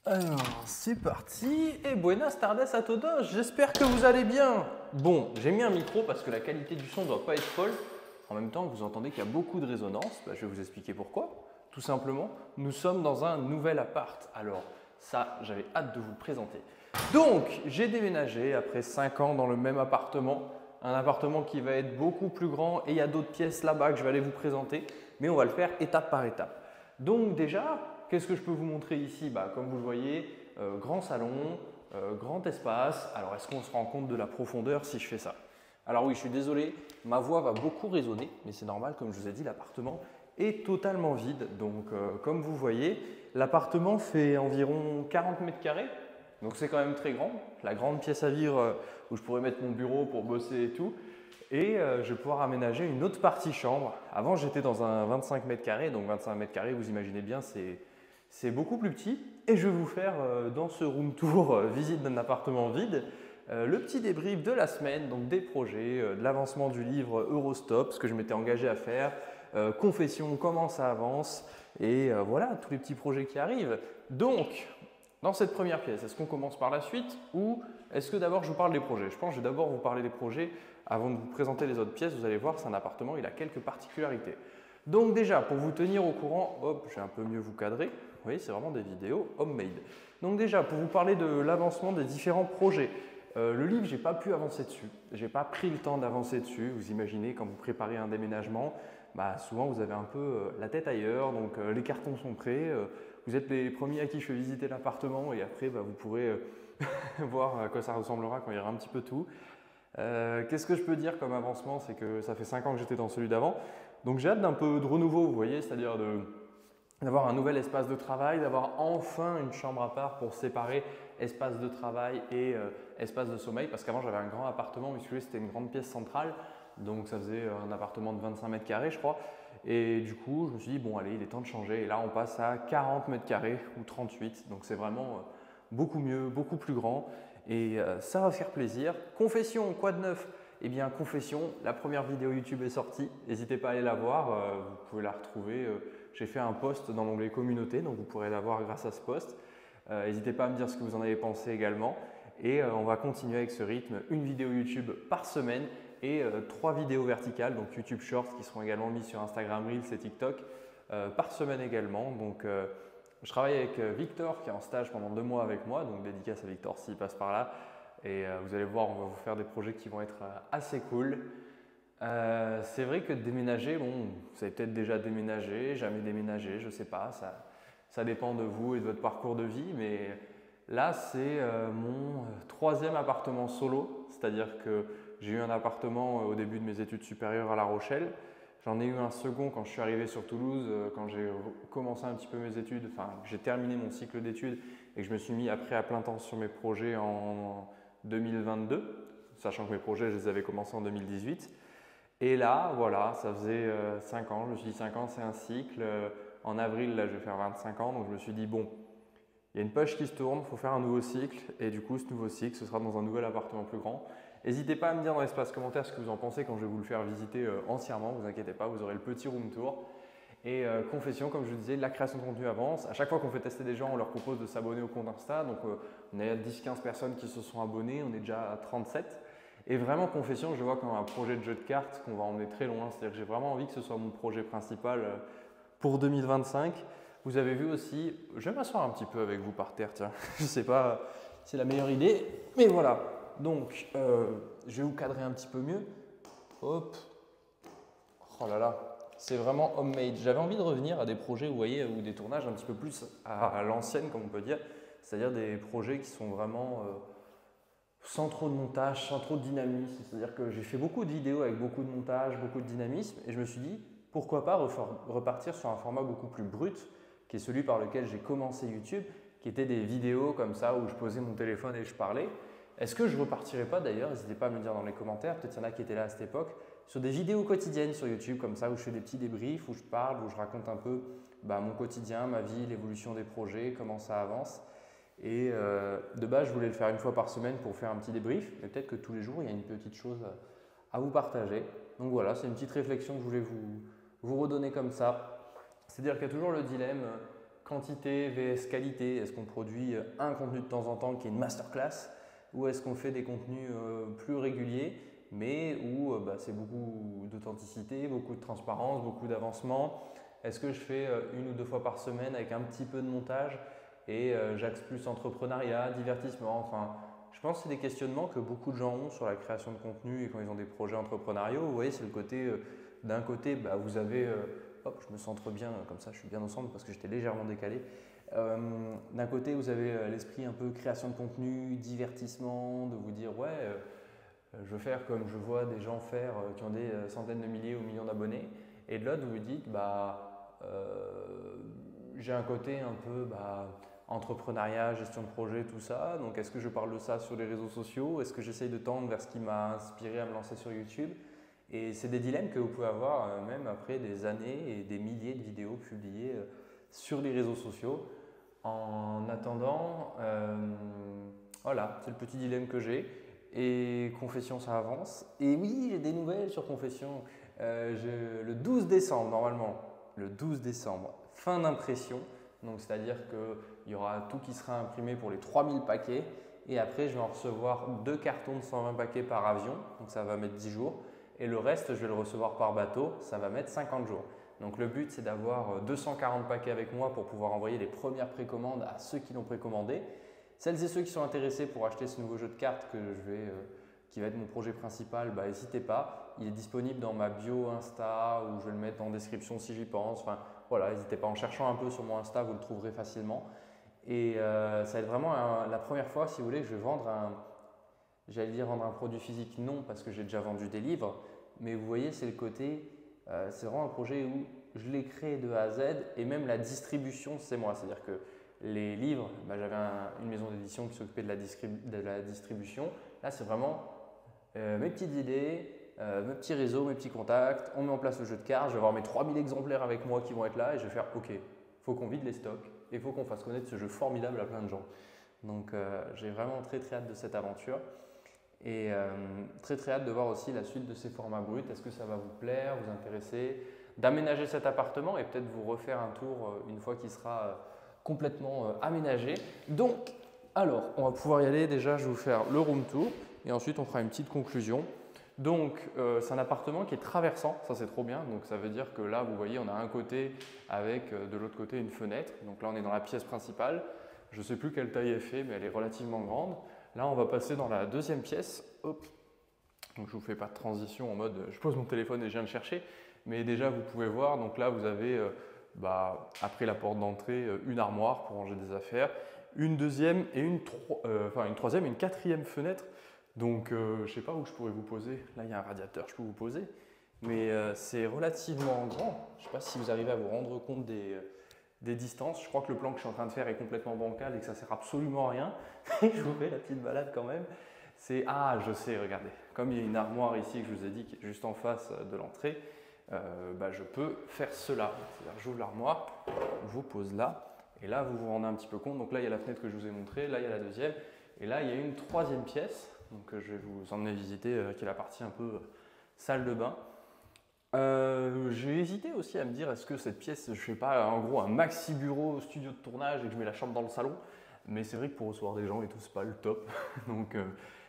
Alors, c'est parti et buenas tardes à todos, j'espère que vous allez bien. Bon, j'ai mis un micro parce que la qualité du son ne doit pas être folle. En même temps, vous entendez qu'il y a beaucoup de résonance, je vais vous expliquer pourquoi. Tout simplement, nous sommes dans un nouvel appart. Alors, ça, j'avais hâte de vous le présenter. Donc, j'ai déménagé après 5 ans dans le même appartement. Un appartement qui va être beaucoup plus grand et il y a d'autres pièces là-bas que je vais aller vous présenter. Mais on va le faire étape par étape. Donc déjà, qu'est-ce que je peux vous montrer ici? Comme vous le voyez, grand salon, grand espace. Alors, est-ce qu'on se rend compte de la profondeur si je fais ça? Alors oui, je suis désolé, ma voix va beaucoup résonner, mais c'est normal, comme je vous ai dit, l'appartement est totalement vide. Donc, comme vous voyez, l'appartement fait environ 40 mètres carrés. Donc, c'est quand même très grand. La grande pièce à vivre où je pourrais mettre mon bureau pour bosser et tout. Et je vais pouvoir aménager une autre partie chambre. Avant, j'étais dans un 25 mètres carrés. Donc 25 mètres carrés, vous imaginez bien, c'est beaucoup plus petit. Et je vais vous faire dans ce room tour visite d'un appartement vide, le petit débrief de la semaine, donc des projets, de l'avancement du livre Eurostop, ce que je m'étais engagé à faire, confession, comment ça avance, et voilà, tous les petits projets qui arrivent. Donc, dans cette première pièce, est-ce qu'on commence par la suite ou est-ce que d'abord je vous parle des projets? Je pense que je vais d'abord vous parler des projets avant de vous présenter les autres pièces. Vous allez voir, c'est un appartement, il a quelques particularités. Donc déjà, pour vous tenir au courant, hop, je vais un peu mieux vous cadrer. Vous voyez, c'est vraiment des vidéos homemade. Donc déjà, pour vous parler de l'avancement des différents projets. Le livre, je n'ai pas pu avancer dessus. Je n'ai pas pris le temps d'avancer dessus. Vous imaginez, quand vous préparez un déménagement, souvent vous avez un peu la tête ailleurs, donc les cartons sont prêts. Vous êtes les premiers à qui je fais visiter l'appartement et après, vous pourrez voir à quoi ça ressemblera quand il y aura un petit peu tout. Qu'est-ce que je peux dire comme avancement? C'est que ça fait 5 ans que j'étais dans celui d'avant. Donc j'ai hâte d'un peu de renouveau, vous voyez, c'est-à-dire d'avoir un nouvel espace de travail, d'avoir enfin une chambre à part pour séparer espace de travail et espace de sommeil. Parce qu'avant j'avais un grand appartement, mais celui-là c'était une grande pièce centrale. Donc ça faisait un appartement de 25 mètres carrés je crois. Et du coup je me suis dit bon allez il est temps de changer. Et là on passe à 40 mètres carrés ou 38. Donc c'est vraiment beaucoup mieux, beaucoup plus grand. Et ça va faire plaisir. Confession, quoi de neuf? Eh bien, confession, la première vidéo YouTube est sortie. N'hésitez pas à aller la voir, vous pouvez la retrouver. J'ai fait un post dans l'onglet communauté, donc vous pourrez la voir grâce à ce post. N'hésitez pas à me dire ce que vous en avez pensé également. Et on va continuer avec ce rythme, une vidéo YouTube par semaine et 3 vidéos verticales, donc YouTube Shorts qui seront également mises sur Instagram Reels et TikTok par semaine également. Donc, je travaille avec Victor qui est en stage pendant 2 mois avec moi, donc dédicace à Victor s'il passe par là. Et vous allez voir, on va vous faire des projets qui vont être assez cool. C'est vrai que déménager, bon, vous avez peut-être déjà déménagé, jamais déménagé, je ne sais pas, ça dépend de vous et de votre parcours de vie, mais là c'est mon 3e appartement solo, c'est-à-dire que j'ai eu un appartement au début de mes études supérieures à La Rochelle. J'en ai eu un second quand je suis arrivé sur Toulouse, quand j'ai commencé un petit peu mes études, enfin j'ai terminé mon cycle d'études et que je me suis mis après à plein temps sur mes projets en 2022, sachant que mes projets je les avais commencés en 2018. Et là, voilà, ça faisait 5 ans, je me suis dit 5 ans c'est un cycle. En avril, là je vais faire 25 ans, donc je me suis dit bon, il y a une page qui se tourne, il faut faire un nouveau cycle et du coup ce nouveau cycle ce sera dans un nouvel appartement plus grand. N'hésitez pas à me dire dans l'espace commentaire ce que vous en pensez quand je vais vous le faire visiter entièrement, vous inquiétez pas, vous aurez le petit room tour. Et confession, comme je vous disais, la création de contenu avance. À chaque fois qu'on fait tester des gens, on leur propose de s'abonner au compte Insta. Donc on a 10-15 personnes qui se sont abonnées, on est déjà à 37. Et vraiment confession, je vois comme un projet de jeu de cartes qu'on va emmener très loin. C'est-à-dire que j'ai vraiment envie que ce soit mon projet principal pour 2025. Vous avez vu aussi, je vais m'asseoir un petit peu avec vous par terre, tiens. Je ne sais pas si c'est la meilleure idée, mais voilà. Donc, je vais vous cadrer un petit peu mieux. Hop. Oh là là, c'est vraiment homemade. J'avais envie de revenir à des projets, vous voyez, ou des tournages un petit peu plus à l'ancienne, comme on peut dire. C'est-à-dire des projets qui sont vraiment sans trop de montage, sans trop de dynamisme. C'est-à-dire que j'ai fait beaucoup de vidéos avec beaucoup de montage, beaucoup de dynamisme, et je me suis dit, pourquoi pas repartir sur un format beaucoup plus brut, qui est celui par lequel j'ai commencé YouTube, qui était des vidéos comme ça où je posais mon téléphone et je parlais. Est-ce que je repartirai pas d'ailleurs? N'hésitez pas à me le dire dans les commentaires, peut-être qu'il y en a qui étaient là à cette époque, sur des vidéos quotidiennes sur YouTube comme ça où je fais des petits débriefs, où je parle, où je raconte un peu mon quotidien, ma vie, l'évolution des projets, comment ça avance. Et de base, je voulais le faire une fois par semaine pour faire un petit débrief, mais peut-être que tous les jours, il y a une petite chose à vous partager. Donc voilà, c'est une petite réflexion que je voulais vous redonner comme ça. C'est-à-dire qu'il y a toujours le dilemme, quantité vs qualité. Est-ce qu'on produit un contenu de temps en temps qui est une masterclass ou est-ce qu'on fait des contenus plus réguliers mais où c'est beaucoup d'authenticité, beaucoup de transparence, beaucoup d'avancement. Est-ce que je fais une ou deux fois par semaine avec un petit peu de montage et j'axe plus entrepreneuriat, divertissement, enfin je pense que c'est des questionnements que beaucoup de gens ont sur la création de contenu et quand ils ont des projets entrepreneuriaux. Vous voyez, c'est le côté, d'un côté, vous avez, hop, je me centre bien, comme ça je suis bien au centre parce que j'étais légèrement décalé. D'un côté, vous avez l'esprit un peu création de contenu, divertissement, de vous dire, ouais, je veux faire comme je vois des gens faire qui ont des centaines de milliers ou millions d'abonnés. Et de l'autre, vous vous dites, j'ai un côté un peu entrepreneuriat, gestion de projet, tout ça. Donc, est-ce que je parle de ça sur les réseaux sociaux? Est-ce que j'essaye de tendre vers ce qui m'a inspiré à me lancer sur YouTube? Et c'est des dilemmes que vous pouvez avoir même après des années et des milliers de vidéos publiées sur les réseaux sociaux. En attendant, voilà, c'est le petit dilemme que j'ai. Et Confession, ça avance. Et oui, j'ai des nouvelles sur Confession. Le 12 décembre, normalement, le 12 décembre, fin d'impression. Donc, c'est-à-dire qu'il y aura tout qui sera imprimé pour les 3000 paquets. Et après, je vais en recevoir 2 cartons de 120 paquets par avion. Donc, ça va mettre 10 jours. Et le reste, je vais le recevoir par bateau. Ça va mettre 50 jours. Donc, le but, c'est d'avoir 240 paquets avec moi pour pouvoir envoyer les premières précommandes à ceux qui l'ont précommandé. Celles et ceux qui sont intéressés pour acheter ce nouveau jeu de cartes qui va être mon projet principal, n'hésitez pas. Il est disponible dans ma bio Insta ou je vais le mettre en description si j'y pense. Enfin, voilà, n'hésitez pas. En cherchant un peu sur mon Insta, vous le trouverez facilement. Et ça va être vraiment la première fois, si vous voulez, que je vais vendre vendre un produit physique. Non, parce que j'ai déjà vendu des livres. Mais vous voyez, c'est le côté, c'est vraiment un projet où je l'ai créé de A à Z et même la distribution, c'est moi. C'est-à-dire que les livres, j'avais une maison d'édition qui s'occupait de la distribution. Là, c'est vraiment mes petites idées, mes petits réseaux, mes petits contacts. On met en place le jeu de cartes. Je vais avoir mes 3000 exemplaires avec moi qui vont être là et je vais faire OK, il faut qu'on vide les stocks et il faut qu'on fasse connaître ce jeu formidable à plein de gens. Donc, j'ai vraiment très très hâte de cette aventure et très très hâte de voir aussi la suite de ces formats bruts. Est-ce que ça va vous plaire, vous intéresser, d'aménager cet appartement et peut-être vous refaire un tour une fois qu'il sera complètement aménagé. Donc, alors, on va pouvoir y aller. Déjà, je vais vous faire le room tour et ensuite on fera une petite conclusion. Donc, c'est un appartement qui est traversant, ça c'est trop bien. Donc, ça veut dire que là, vous voyez, on a un côté avec de l'autre côté une fenêtre. Donc là, on est dans la pièce principale. Je ne sais plus quelle taille elle fait, mais elle est relativement grande. Là, on va passer dans la deuxième pièce. Hop. Donc, je ne vous fais pas de transition en mode je pose mon téléphone et je viens le chercher. Mais déjà, vous pouvez voir, donc là, vous avez après la porte d'entrée, une armoire pour ranger des affaires, une deuxième et une troisième et une quatrième fenêtre. Donc, je ne sais pas où je pourrais vous poser. Là, il y a un radiateur, je peux vous poser. Mais c'est relativement grand. Je ne sais pas si vous arrivez à vous rendre compte des distances. Je crois que le plan que je suis en train de faire est complètement bancal et que ça ne sert absolument à rien. Je vous fais la petite balade quand même. Je sais, regardez. Comme il y a une armoire ici que je vous ai dit qui est juste en face de l'entrée, je peux faire cela. C'est-à-dire, j'ouvre l'armoire, je vous pose là, et là, vous vous rendez un petit peu compte. Donc là, il y a la fenêtre que je vous ai montrée, là, il y a la deuxième, et là, il y a une troisième pièce. Donc, je vais vous emmener visiter, qui est la partie un peu salle de bain. J'ai hésité aussi à me dire, est-ce que cette pièce, je fais pas en gros un maxi bureau studio de tournage et que je mets la chambre dans le salon. Mais c'est vrai que pour recevoir des gens et tout, c'est pas le top. Donc,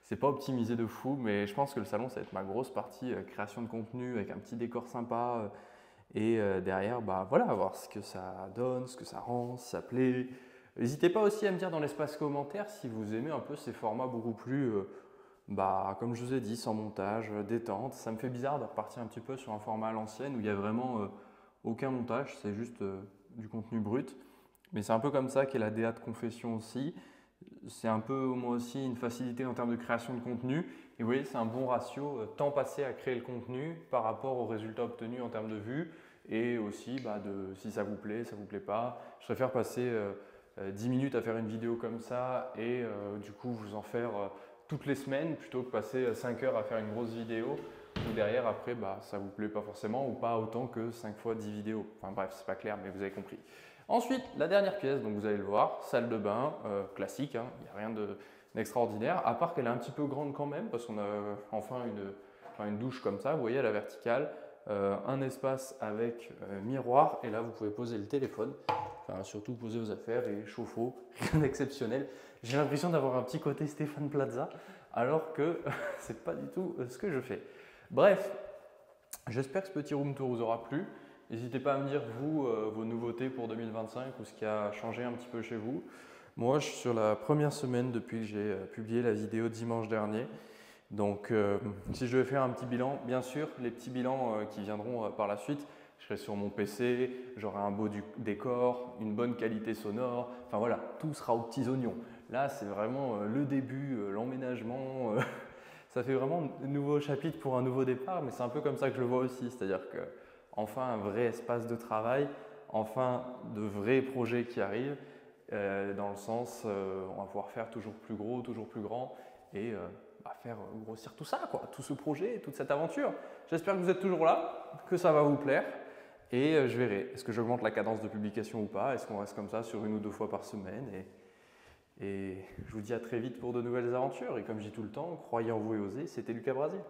c'est pas optimisé de fou, mais je pense que le salon, ça va être ma grosse partie création de contenu avec un petit décor sympa. Et derrière, voilà, voir ce que ça donne, ce que ça rend, si ça plaît. N'hésitez pas aussi à me dire dans l'espace commentaire si vous aimez un peu ces formats beaucoup plus, comme je vous ai dit, sans montage, détente. Ça me fait bizarre de repartir un petit peu sur un format à l'ancienne où il n'y a vraiment aucun montage, c'est juste du contenu brut. Mais c'est un peu comme ça qu'est la DA de Confession aussi. C'est un peu, moi aussi, une facilité en termes de création de contenu. Et vous voyez, c'est un bon ratio temps passé à créer le contenu par rapport aux résultats obtenus en termes de vues et aussi de si ça vous plaît pas. Je préfère passer 10 minutes à faire une vidéo comme ça et du coup vous en faire toutes les semaines plutôt que passer 5 heures à faire une grosse vidéo où derrière après ça vous plaît pas forcément ou pas autant que 5 fois 10 vidéos. Enfin bref, c'est pas clair mais vous avez compris. Ensuite, la dernière pièce, donc vous allez le voir, salle de bain, classique, il n'y a rien d'extraordinaire, à part qu'elle est un petit peu grande quand même, parce qu'on a enfin une douche comme ça, vous voyez, à la verticale, un espace avec miroir et là vous pouvez poser le téléphone, enfin surtout poser vos affaires et chauffe-eau, rien d'exceptionnel. J'ai l'impression d'avoir un petit côté Stéphane Plaza alors que c'est pas du tout ce que je fais. Bref, j'espère que ce petit room tour vous aura plu. N'hésitez pas à me dire vous vos nouveautés pour 2025 ou ce qui a changé un petit peu chez vous. Moi je suis sur la première semaine depuis que j'ai publié la vidéo dimanche dernier. Donc, si je devais faire un petit bilan, bien sûr, les petits bilans qui viendront par la suite, je serai sur mon PC, j'aurai un beau décor, une bonne qualité sonore, enfin voilà, tout sera aux petits oignons. Là, c'est vraiment le début, l'emménagement, ça fait vraiment un nouveau chapitre pour un nouveau départ, mais c'est un peu comme ça que je le vois aussi, c'est-à-dire que enfin un vrai espace de travail, enfin de vrais projets qui arrivent, dans le sens, on va pouvoir faire toujours plus gros, toujours plus grand, et faire grossir tout ça, quoi, tout ce projet, toute cette aventure. J'espère que vous êtes toujours là, que ça va vous plaire et je verrai. Est-ce que j'augmente la cadence de publication ou pas? Est-ce qu'on reste comme ça sur 1 ou 2 fois par semaine et je vous dis à très vite pour de nouvelles aventures. Et comme je dis tout le temps, croyez en vous et osez, c'était Lucas Brasier.